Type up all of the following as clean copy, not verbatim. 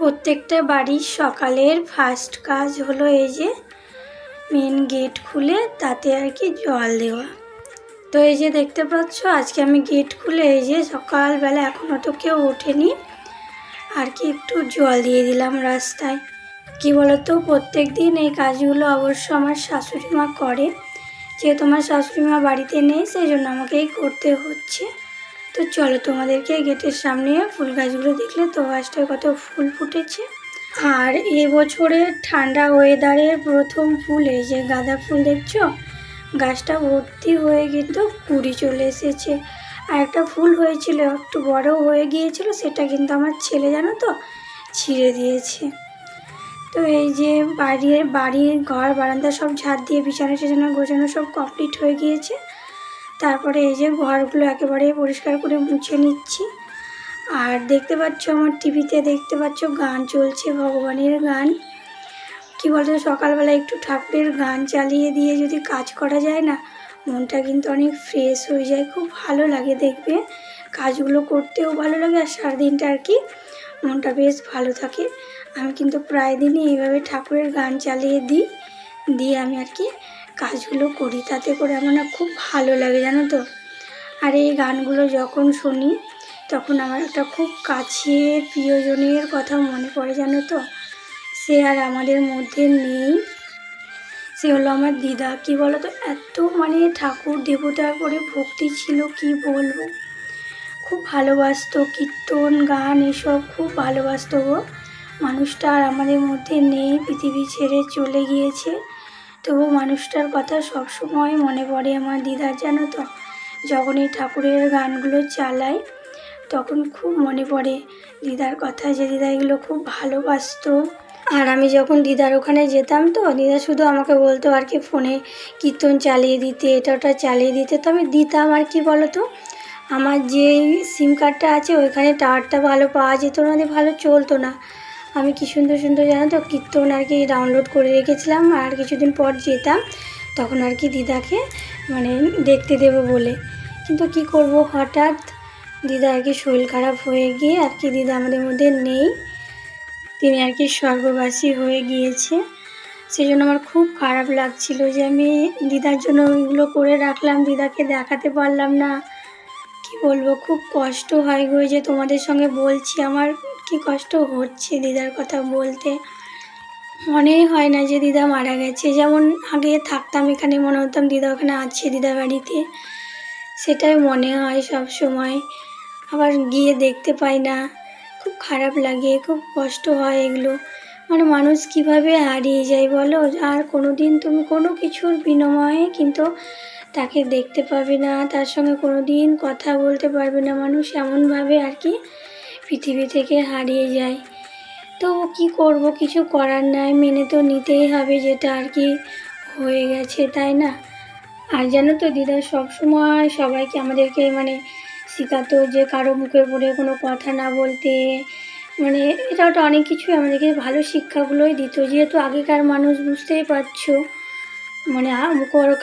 প্রত্যেকটা বাড়ির সকালের ফার্স্ট কাজ হলো এই যে মেন গেট খুলে তাতে আর কি জল দেওয়া। তো এই যে দেখতে পাচ্ছ আজকে আমি গেট খুলে এই যে সকালবেলা এখনও তো কেউ ওঠেনি আর কি একটু জল দিয়ে দিলাম রাস্তায়। কি বলতো, প্রত্যেক দিন এই কাজগুলো অবশ্য আমার শাশুড়ি মা করে, যেহেতু আমার শাশুড়ি মা বাড়িতে নেই সেই জন্য আমাকেই করতে হচ্ছে। তো চলো তোমাদেরকে গেটের সামনে ফুল গাছগুলো দেখলে তো গাছটায় কত ফুল ফুটেছে। আর এবছরের ঠান্ডা ওয়েদারের প্রথম ফুল এই যে গাঁদা ফুল দেখছো, গাছটা ভর্তি হয়ে কিন্তু কুড়ি চলে এসেছে। আর একটা ফুল হয়েছিল একটু বড় হয়ে গিয়েছিল, সেটা কিন্তু আমার ছেলে জানো তো ছিঁড়ে দিয়েছে। তো এই যে বাড়ির ঘর বারান্দা সব ঝাড় দিয়ে বিছানা টিছানা গোছানো সব কমপ্লিট হয়ে গিয়েছে। তারপরে এই যে ঘরগুলো একেবারে পরিষ্কার করে মুছে নিচ্ছি। আর দেখতে পাচ্ছ আমার টিভিতে দেখতে পাচ্ছ গান চলছে, ভগবানের গান। কি বলতো, সকালবেলা একটু ঠাকুরের গান চালিয়ে দিয়ে যদি কাজ করা যায় না, মনটা কিন্তু অনেক ফ্রেশ হয়ে যায়, খুব ভালো লাগে। দেখবে কাজগুলো করতেও ভালো লাগে আর সারাদিনটা আর কি মনটা বেশ ভালো থাকে। আমি কিন্তু প্রায় দিনই এইভাবে ঠাকুরের গান চালিয়ে দিয়ে আমি আর কি কাজগুলো করি, তাতে করে আমার না খুব ভালো লাগে জানো তো। আর এই গানগুলো যখন শুনি তখন আমার একটা খুব কাছের প্রিয়জনের কথা মনে পড়ে জানো তো। সে আর আমাদের মধ্যে নেই, সে হলো আমার দিদা। কি বলো তো, এত মানে ঠাকুর দেবতার করে ভক্তি ছিল কি বলবো, খুব ভালোবাসতো কীর্তন গান এসব খুব ভালোবাসতো গো। মানুষটা আর আমাদের মধ্যে নেই, পৃথিবী ছেড়ে চলে গিয়েছে, তবু মানুষটার কথা সবসময় মনে পড়ে আমার দিদার জানো তো। যখন এই ঠাকুরের গানগুলো চালাই তখন খুব মনে পড়ে দিদার কথা, যে দিদা এগুলো খুব ভালোবাসতো। আর আমি যখন দিদার ওখানে যেতাম তো দিদা শুধু আমাকে বলতো আর কি ফোনে কীর্তন চালিয়ে দিতে, এটা ওটা চালিয়ে দিতে। তো আমি দিতাম, আর কি বলো তো, আমার যে সিম কার্ডটা আছে ওইখানে টাওয়ারটা ভালো পাওয়া যেত না, ভালো চলতো না। আমি কি সুন্দর সুন্দর জানো তো কীর্তন আর কি ডাউনলোড করে রেখেছিলাম, আর কিছুদিন পর যেতাম তখন আর কি দিদাকে মানে দেখতে দেবো বলে। কিন্তু কি করব, হঠাৎ দিদা আর কি শরীর খারাপ হয়ে গিয়ে আর কি দিদা আমাদের মধ্যে নেই, তিনি আর কি স্বর্গবাসী হয়ে গিয়েছে। সেই জন্য আমার খুব খারাপ লাগছিল যে আমি দিদার জন্য ওইগুলো করে রাখলাম, দিদাকে দেখাতে পারলাম না। কি বলবো, খুব কষ্ট হয় গো, যে তোমাদের সঙ্গে বলছি আমার কি কষ্ট হচ্ছে দিদার কথা বলতে। মনেই হয় না যে দিদা মারা গেছে। যেমন আগে থাকতাম এখানে, মনে হতাম দিদা ওখানে আছে দিদা বাড়িতে, সেটাই মনে হয় সব সময়। আবার গিয়ে দেখতে পাই না, খুব খারাপ লাগে, খুব কষ্ট হয় এগুলো। মানে মানুষ কিভাবে হারিয়ে যায় বলো। আর কোনো দিন তুমি কোনো কিছুর বিনিময়ে কিন্তু তাকে দেখতে পাবে না, তার সঙ্গে কোনো দিন কথা বলতে পারবে না। মানুষ এমনভাবে আর কি পৃথিবী থেকে হারিয়ে যায়। তো কি করব, কিছু করার নাই, মেনে তো নিতেই হবে যেটা আর কি হয়ে গেছে, তাই না। আর জানো তো দিদা সবসময় সবাইকে আমাদেরকে মানে শেখাতো যে কারো মুখের উপরে কোনো কথা না বলতে, মানে এটা ওটা অনেক কিছুই আমাদেরকে ভালো শিক্ষাগুলোই দিত। যেহেতু আগেকার মানুষ বুঝতেই পারছো, মানে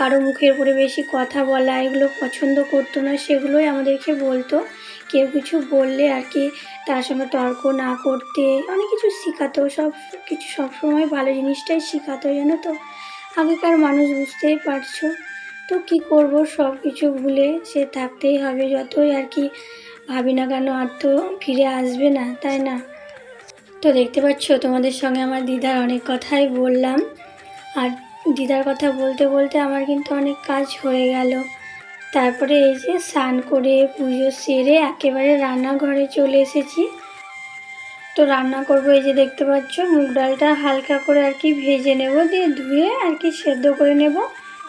কারো মুখের উপরে বেশি কথা বলা এগুলো পছন্দ করতো না, সেগুলোই আমাদেরকে বলতো। কেউ কিছু বললে আর কি তার সঙ্গে তর্ক না করতে, অনেক কিছু শেখাতো, সব কিছু সবসময় ভালো জিনিসটাই শেখাতো জানো তো। আগেকার মানুষ বুঝতেই পারছো। তো কি করব, সব কিছু ভুলে সে থাকতেই হবে, যতই আর কি ভাবি না কেন আর তো ফিরে আসবে না, তাই না। তো দেখতে পাচ্ছ তোমাদের সঙ্গে আমার দিদার অনেক কথাই বললাম, আর দিদার কথা বলতে বলতে আমার কিন্তু অনেক কাজ হয়ে গেল। তারপরে এই যে স্নান করে পুজো সেরে একেবারে রান্নাঘরে চলে এসেছি। তো রান্না করব, এই যে দেখতে পাচ্ছ মুগ ডালটা হালকা করে আর কি ভেজে নেব, দিয়ে ধুয়ে আর কি সেদ্ধ করে নেব।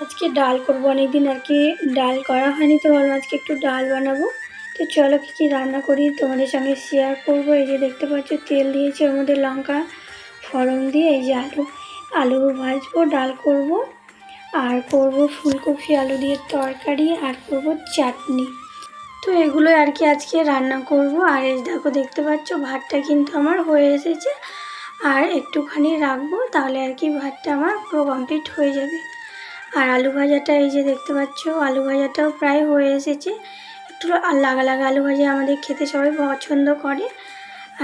আজকে ডাল করব, অনেকদিন আর কি ডাল করা হয়নি, তো ভাবলাম আজকে একটু ডাল বানাবো। তো চলো কী রান্না করি তোমাদের সঙ্গে শেয়ার করব। এই যে দেখতে পাচ্ছ তেল দিয়েছি, ওর মধ্যে লঙ্কা ফোড়ন দিয়ে এই যে আলু ভাজবো, ডাল করব, আর করব ফুলকপি আলু দিয়ে তরকারি, আর করব চাটনি। তো এগুলোই আর কি আজকে রান্না করব। আর এই দেখো দেখতে পাচ্ছ ভাতটা কিন্তু আমার হয়ে এসেছে, আর একটুখানি রাখবো, তাহলে আর কি ভাতটা আমার পুরো কমপ্লিট হয়ে যাবে। আর আলু ভাজাটা এই যে দেখতে পাচ্ছ আলু ভাজাটাও প্রায় হয়ে এসেছে। একটু লাগা আলু ভাজা আমাদের খেতে সবাই পছন্দ করে।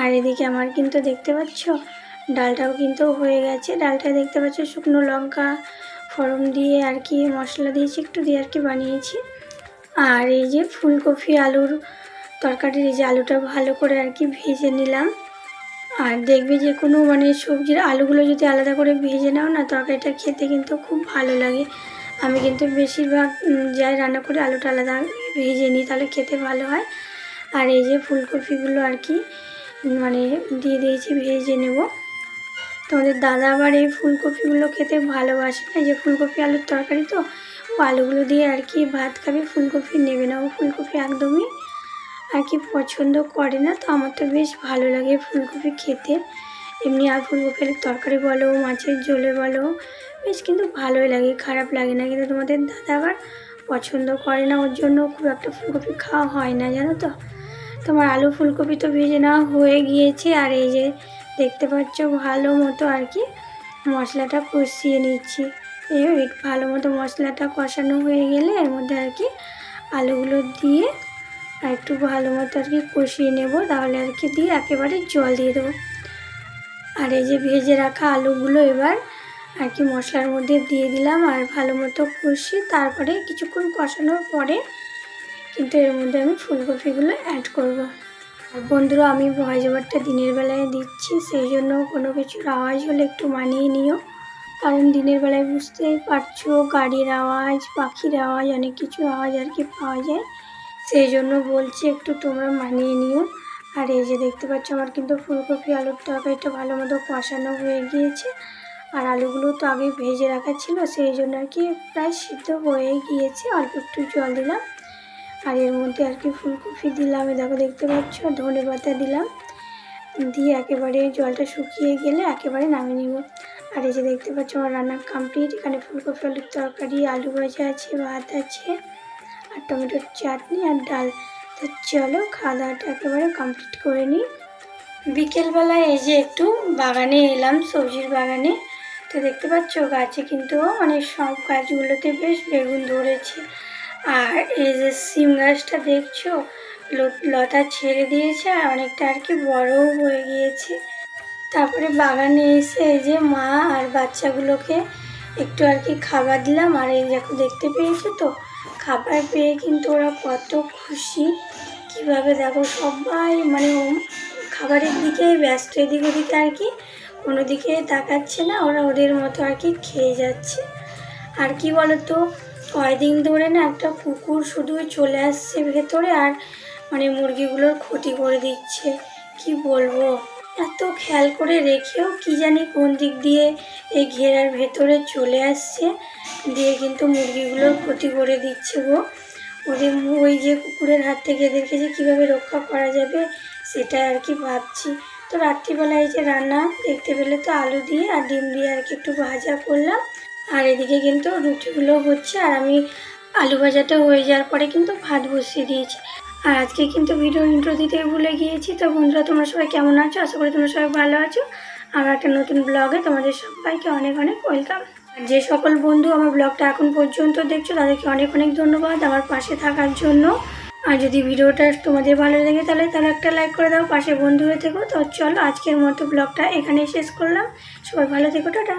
আর এদিকে আমার কিন্তু দেখতে পাচ্ছ ডালটাও কিন্তু হয়ে গেছে। ডালটা দেখতে পাচ্ছ শুকনো লঙ্কা ফোড়ন দিয়ে আর কি মশলা দিয়েছি একটু দিয়ে আর কি বানিয়েছি। আর এই যে ফুলকপি আলুর তরকারির এই যে আলুটা ভালো করে আর কি ভেজে নিলাম। আর দেখবে যে কোনো মানে সবজির আলুগুলো যদি আলাদা করে ভেজে নাও না তরকারিটা খেতে কিন্তু খুব ভালো লাগে। আমি কিন্তু বেশিরভাগ যাই রান্না করে আলুটা আলাদা ভেজে নিই, তাহলে খেতে ভালো হয়। আর এই যে ফুলকপিগুলো আর কি মানে দিয়ে দিয়েছি ভেজে নেব। তোমাদের দাদা আবার এই ফুলকপিগুলো খেতে ভালোবাসে না, যে ফুলকপি আলুর তরকারি তো ও আলুগুলো দিয়ে আর কি ভাত খাবে, ফুলকপি নেবে না। ও ফুলকপি একদমই আর কি পছন্দ করে না। তো আমার তো বেশ ভালো লাগে ফুলকপি খেতে, এমনি আর ফুলকপির তরকারি বলো মাছের ঝোলে বলো বেশ কিন্তু ভালোই লাগে, খারাপ লাগে না। কিন্তু তোমাদের দাদা আবার পছন্দ করে না, ওর জন্য খুব একটা ফুলকপি খাওয়া হয় না জানো তো। তোমার আলু ফুলকপি তো ভেজে নেওয়া হয়ে গিয়েছে। আর এই যে দেখতে পাচ্ছ ভালো মতো আর কি মশলাটা কষিয়ে নিচ্ছি। এই ভালো মতো মশলাটা কষানো হয়ে গেলে এর মধ্যে আর কি আলুগুলো দিয়ে আর একটু ভালো মতো আর কি কষিয়ে নেব, তাহলে আর কি দিয়ে একেবারে জল দিয়ে দেবো। আর এই যে ভেজে রাখা আলুগুলো এবার আর কি মশলার মধ্যে দিয়ে দিলাম আর ভালো মতো কষিয়ে তারপরে কিছুক্ষণ কষানোর পরে কিন্তু এর মধ্যে আমি ফুলকপিগুলো অ্যাড করব। আর বন্ধুরা আমি ভয়েস ওভারটা দিনের বেলায় দিচ্ছি, সেই জন্য কোনো কিছুর আওয়াজ হলে একটু মানিয়ে নিও, কারণ দিনের বেলায় বুঝতেই পারছো গাড়ির আওয়াজ পাখির আওয়াজ অনেক কিছুর আওয়াজ আর কি পাওয়া যায়, সেই জন্য বলছি একটু তোমরা মানিয়ে নিও। আর এই যে দেখতে পাচ্ছ আমার কিন্তু ফুলকপি আলুর তরকারিটা ভালো মতো কষানো হয়ে গিয়েছে। আর আলুগুলো তো আগে ভেজে রাখা ছিল, সেই জন্য আর কি প্রায় সিদ্ধ হয়ে গিয়েছে। অল্প একটু জল দিলাম আর এর মধ্যে আর কি ফুলকপি দিলাম, দেখো দেখতে পাচ্ছ ধনে পাতা দিলাম, দিয়ে একেবারে জলটা শুকিয়ে গেলে একেবারে নামিয়ে নিব। আর এই যে দেখতে পাচ্ছ আমার রান্না কমপ্লিট। এখানে ফুলকপি আলুর তরকারি, আলু ভাজা আছে, ভাত আছে আর টমেটোর চাটনি আর ডাল। তো চলো খাওয়া দাওয়াটা একেবারে কমপ্লিট করে নিই। বিকেলবেলায় এই যে একটু বাগানে এলাম, সবজির বাগানে। তো দেখতে পাচ্ছ গাছে কিন্তু মানে সব গাছগুলোতে বেশ বেগুন ধরেছে। আর এই যে সিম গাছটা দেখছো লতা ছেড়ে দিয়েছে আর অনেকটা আর কি বড়ও হয়ে গিয়েছে। তারপরে বাগানে এসে এই যে মা আর বাচ্চাগুলোকে একটু আর কি খাবার দিলাম। আর এই দেখো দেখতে পেয়েছো তো খাবার পেয়ে কিন্তু ওরা কত খুশি, কীভাবে দেখো সবাই মানে খাবারের দিকে ব্যস্ত, এদিক ওদিকে আর কি কোনো দিকে তাকাচ্ছে না, ওরা ওদের মতো আর কি খেয়ে যাচ্ছে। আর কি বলতো কয়দিন ধরে না একটা কুকুর শুধু চলে আসছে ভেতরে আর মানে মুরগিগুলোর ক্ষতি করে দিচ্ছে, কি বলবো। এত খেয়াল করে রেখেও কি জানি কোন দিক দিয়ে এই ঘেরার ভেতরে চলে আসছে, দিয়ে কিন্তু মুরগিগুলোর ক্ষতি করে দিচ্ছে গো। ওদের ওই যে কুকুরের হাত থেকে এদেরকে যে কীভাবে রক্ষা করা যাবে সেটাই আর কি ভাবছি। তো রাত্রিবেলায় যে রান্না দেখতে পেলে তো আলু দিয়ে আর ডিম দিয়ে আর কি একটু ভাজা করলাম। আর এদিকে কিন্তু রুটিগুলো হচ্ছে আর আমি আলু ভাজাটা হয়ে যাওয়ার পরে কিন্তু ভাত বসিয়ে দিয়েছি। আর আজকে কিন্তু ভিডিও ইন্ট্রো দিতেই ভুলে গিয়েছি। তো বন্ধুরা তোমরা সবাই কেমন আছো, আশা করি তোমরা সবাই ভালো আছো। আমার একটা নতুন ব্লগে তোমাদের সবাইকে অনেক অনেক ওয়েলকাম। যে সকল বন্ধু আমার ব্লগটা এখন পর্যন্ত দেখছো তাদেরকে অনেক অনেক ধন্যবাদ আমার পাশে থাকার জন্য। আর যদি ভিডিওটা তোমাদের ভালো লেগে তাহলে একটা লাইক করে দাও, পাশে বন্ধু হয়ে থেকো। তো চলো আজকের মতো ব্লগটা এখানেই শেষ করলাম, সবাই ভালো থেকো, টাটা।